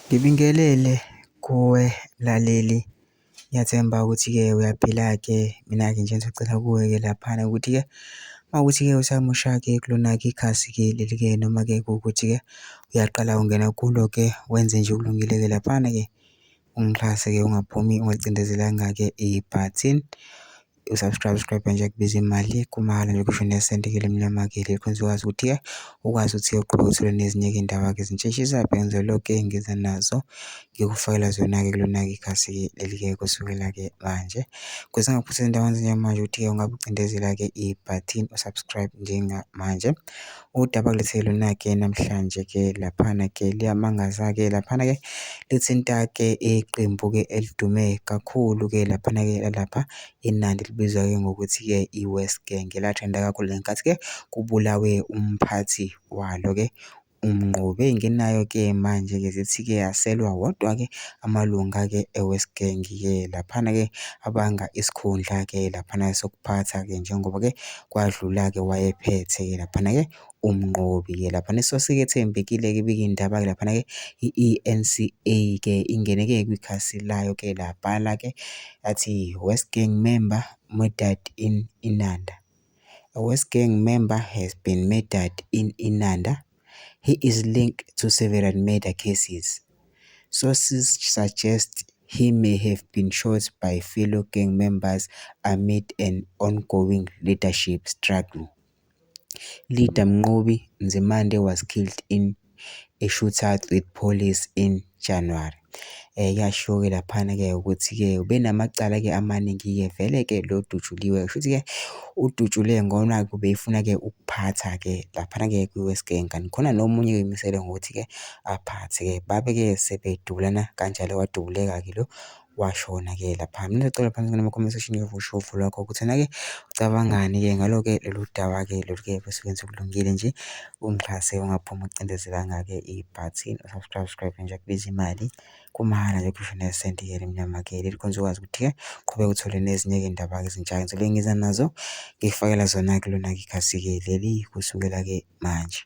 Ngibingelele kuwe mlaleli, ngiyathemba ukuthi-ke uyaphila-ke. Mina-ke nje engizocela kuwe-ke laphana ukuthi-ke mawukuthi-ke usamusha-ke kulona-ke ikhasi-ke leli-ke noma-ke kuwukuthi-ke uyaqala ungena kulo-ke wenze nje okulungile-ke laphana-ke ungixhase-ke ungaphumi ungacindezelanga-ke ibhathini usubscribe nje kubiza imali kumahhala nje kusho nesenti-ke lemnyama-ke le khona uzokwazi ukuthi-ke ukwazi ukuthi uyoqhubeka uthole nezinye-ke iy'ndaba-ke ezintsheshisayo ngenze lokho engiza nazo ngikufakela zona-ke kulona-ke ikhasi-ke leli-ke kusukela-ke manje. Kuze ngaphuthezi endaweni zinjengamanje ukuthi-ke ungabe ucindezela-ke ibhathini u-subscribe njengamanje. Udaba kulethele lona-ke namhlanje-ke laphana-ke liyamangaza-ke laphana-ke lithinta-ke iqembu-ke elidume kakhulu-ke laphana-ke lalapha eNandi libizwa-ke ngokuthi-ke i-West Gang lathanda kakhulu ngenkathi-ke kubulawe umphathi walo-ke uMnqobi. Ey'ngenayo-ke manje-ke zithi-ke aselwa wodwa-ke amalunga-ke e-West Gang-ke laphana-ke abanga isikhundla-ke laphana sokuphatha-ke njengoba-ke kwadlula-ke wayephethe-ke laphana-ke uMnqobi-ke laphana isosi-ke ethembekile-ke ibika iy'ndaba-ke laphana-ke i-eNCA-ke ingene-ke kwikhasi layo-ke labhala-ke athi West Gang member murdered in Inanda. A West Gang member has been murdered in Inanda. He is linked to several murder cases. Sources suggest he may have been shot by fellow gang members amid an ongoing leadership struggle. Leader Mnqobi Nzimande was killed in a shootout with police in January. Kuyasho-ke laphana-ke ukuthi-ke ubenamacala-ke amaningi-ke vele-ke lo dutshuliwe kushuthi-ke udutshule ngona ubefuna-ke ukuphatha-ke laphana-ke kwi-West Gang kanti khona nomunye uyimisele ngokuthi-ke aphathe-ke babe-ke sebedubulana kanjalo wadubuleka-ke lo washona-ke lapha. Mina ngicela phansi nama-comment section usho uvo lwakho ukuthana-ke ucabangani-ke ngalo-ke lolu daba-ke lolu-ke besuke kulungile nje ungixhase ungaphumi ucindezelanga-ke ibhathini usubscribe nje kubiza imali kumahhala nje kusho nesenti-ke lemnyama-ke leli khona uzokwazi ukuthi-ke qhubeka uthole nezinye-ke iy'ndaba-ke ezintsha ngizobe ngiza nazo ngikufakela zona kulona-ke ikhasi-ke leli kusukela-ke manje.